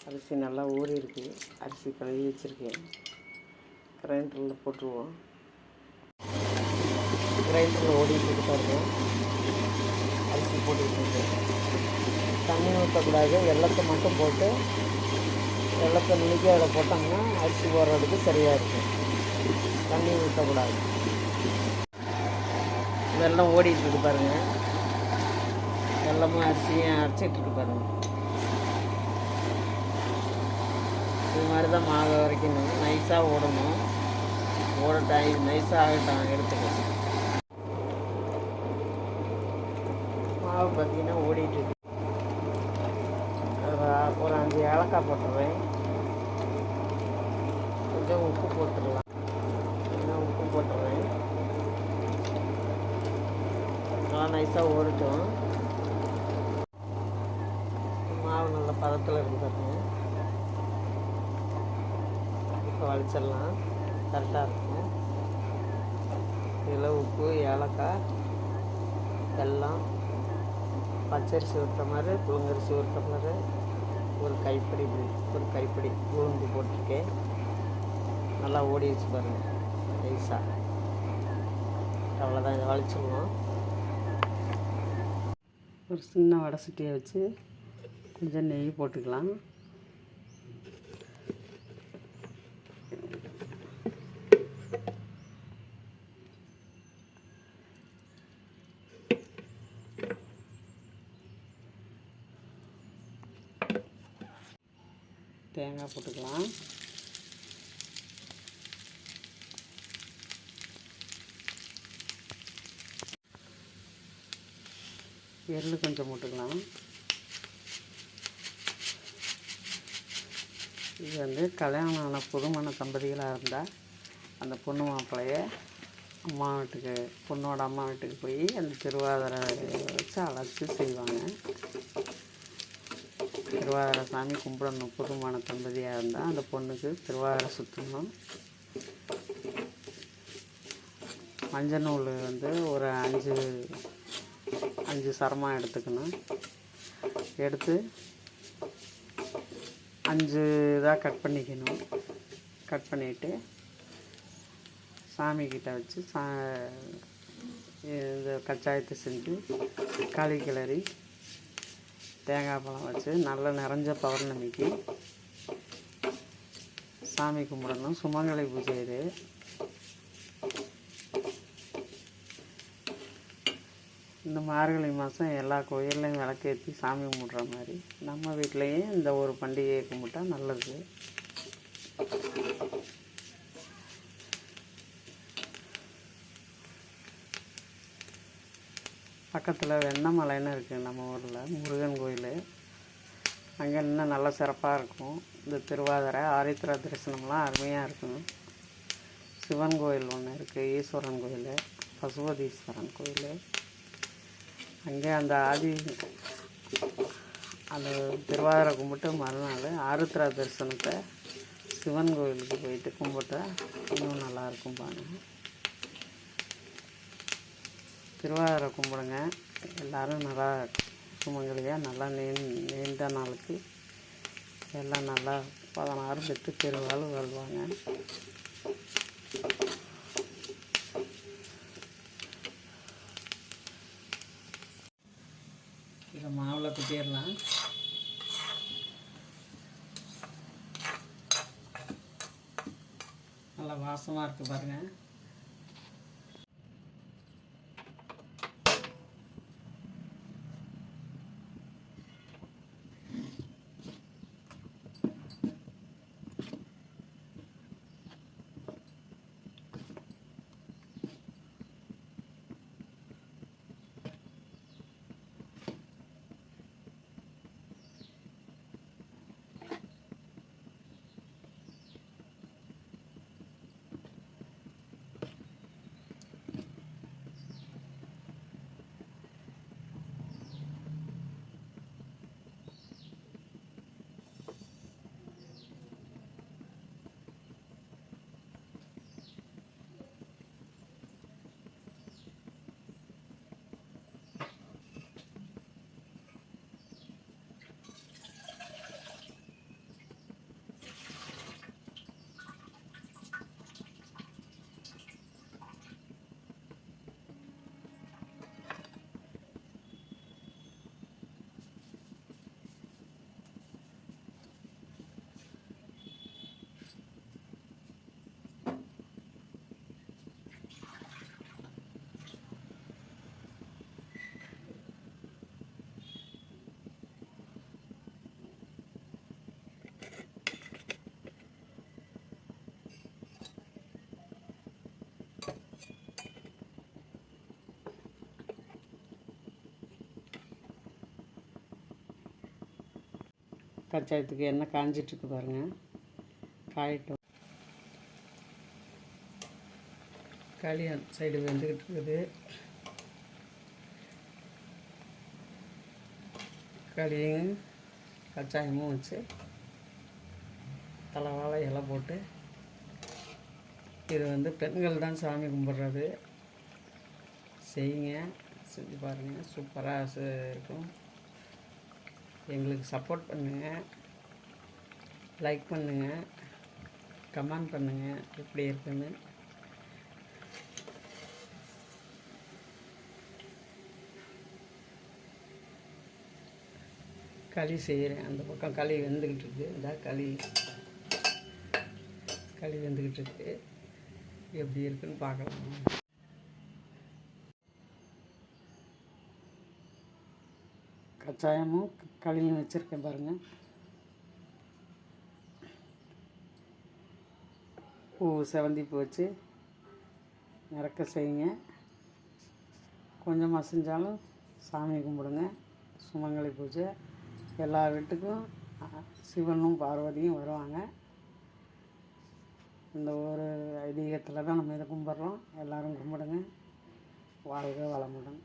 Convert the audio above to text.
அரிசி நல்லா ஊறி இருக்குது. அரிசி கழுவி வச்சுருக்கேன். கிரைண்டரில் போட்டுருவோம். கிரைண்டரில் ஓடிட்டு பாருங்க. அரிசி போட்டுக்கிட்டு தண்ணி ஊற்றக்கூடாது. வெள்ளத்தை மட்டும் போட்டு வெள்ளத்தை நுணுக்கி அதில் போட்டோம்னா அரிசி போடுறதுக்கு சரியாக இருக்கும். தண்ணி ஊற்றக்கூடாது. வெள்ளம் ஓடிட்டுருக்கு பாருங்கள். வெள்ளமும் அரிசியும் அரைச்சிட்ருக்கு பாருங்கள். இது மாதிரி தான் மாவை வரைக்கணும். நைஸாக ஓடணும். ஓடட்டும், நைஸாக ஆகட்டும், எடுத்துக்கணும். மாவு பார்த்திங்கன்னா ஓடிட்டுருக்கு. ஒரு 5 ஏலக்காய் போட்டுருவேன். கொஞ்சம் உப்பு போட்டுடலாம். உப்பு போட்டுருவேன். நல்லா நைஸாக ஓடட்டும். மாவு நல்ல பதத்தில் இருக்குது. இப்போ வலிச்சிடலாம். கரெக்டாக இருக்கும். இதில் உப்பு, ஏலக்காய், வெல்லம், பச்சரிசி ஒரு டம்ளர், புழுங்கரிசி ஒரு டம்ளர், ஒரு கைப்பிடி உளுந்து போட்டிருக்கேன். நல்லா ஓடி வச்சு பாருங்கள் நைஸாக. அவ்வளோதான். இதை வலிச்சிடுவோம். ஒரு சின்ன வடை சட்டியை வச்சு கொஞ்சம் நெய் போட்டுக்கலாம். தேங்காய் போட்டுக்கலாம். எள்ளு கொஞ்சம் போட்டுக்கலாம். இது வந்து கல்யாணம் ஆன புதுமண தம்பதிகளாக இருந்தால் அந்த பொண்ணு மாப்பிள்ளைய அம்மா வீட்டுக்கு, பொண்ணோட அம்மா வீட்டுக்கு போய் அந்த திருவாதிரை வச்சு அழைச்சி செய்வாங்க. திருவாதிரை சாமி கும்பிடணும். புதுமண தம்பதியாக இருந்தால் அந்த பொண்ணுக்கு திருவாதிரை சுற்றணும். மஞ்சள் நூல் வந்து ஒரு 5 சரமாக எடுத்துக்கணும். எடுத்து 5 இதாக கட் பண்ணிக்கணும். கட் பண்ணிவிட்டு சாமிக்கிட்ட வச்சு இந்த கச்சாயத்தை செஞ்சு களி கிளறி தேங்காய் பழம் வச்சு நல்லா நிறைஞ்ச பௌர்ணமிக்கு சாமி கும்பிடணும். சுமங்கலி பூஜை இது. இந்த மார்கழி மாதம் எல்லா கோயில்லையும் விளக்கேற்றி சாமி கும்பிட்ற மாதிரி நம்ம வீட்லேயும் இந்த ஒரு பண்டிகையை கும்பிட்டா நல்லது. பக்கத்தில் வெண்ணமலைன்னு இருக்குது நம்ம ஊரில், முருகன் கோயில். அங்கே இன்னும் நல்லா சிறப்பாக இருக்கும். இந்த திருவாதிரை ஆரித்திரா தரிசனம்லாம் அருமையாக இருக்கும். சிவன் கோயில் ஒன்று இருக்குது, ஈஸ்வரன் கோயில், பசுபதீஸ்வரன் கோயில். அங்கே அந்த அந்த திருவாதிரை கும்பிட்டு மறுநாள் ஆருத்ரா தரிசனத்தை சிவன் கோயிலுக்கு போயிட்டு கும்பிட்டா இன்னும் நல்லாயிருக்கும் பாருங்க. திருவாதிரை கும்பிடுங்க. எல்லோரும் நல்லா சுமங்கலியாக நல்லா நீண்ட நாளுக்கு எல்லாம் நல்லா 16 பெற்று பெருவாள் வாழ்வாங்க. இதை மாவில் குத்திடலாம். நல்லா வாசமாக இருக்குது பாருங்கள். கச்சாயத்துக்கு எண்ணெய் காஞ்சிட்ருக்கு பாருங்கள். காயட்டும். களி அந்த சைடு வெந்துக்கிட்டு இருக்குது. களியும் கச்சாயமும் வச்சு தலைவாழை இலை போட்டு, இது பெண்கள் தான் சாமி கும்பிட்றது. செய்யுங்க, செஞ்சு பாருங்கள், சூப்பராக இருக்கும். எங்களுக்கு சப்போர்ட் பண்ணுங்கள், லைக் பண்ணுங்கள், கமெண்ட் பண்ணுங்கள் எப்படி இருக்குன்னு. களி செய்கிறேன். அந்த பக்கம் களி வெந்துக்கிட்டு இருக்குது. இந்த களி வெந்துக்கிட்டு இருக்குது. எப்படி இருக்குன்னு பார்க்கலாம். கச்சாயமும் களியும் வச்சுருக்கேன் பாருங்கள். பூ செவந்திப்பூ வச்சு நிறக்க செய்யுங்க. கொஞ்சமாக செஞ்சாலும் சாமி கும்பிடுங்க. சுமங்கலி பூஜை எல்லா வீட்டுக்கும் சிவனும் பார்வதியும் வருவாங்க. இந்த ஒரு ஐதீகத்தில் தான் நம்ம இதை கும்பிட்றோம். எல்லோரும் கும்பிடுங்க. வாழ்க வளமுடன்.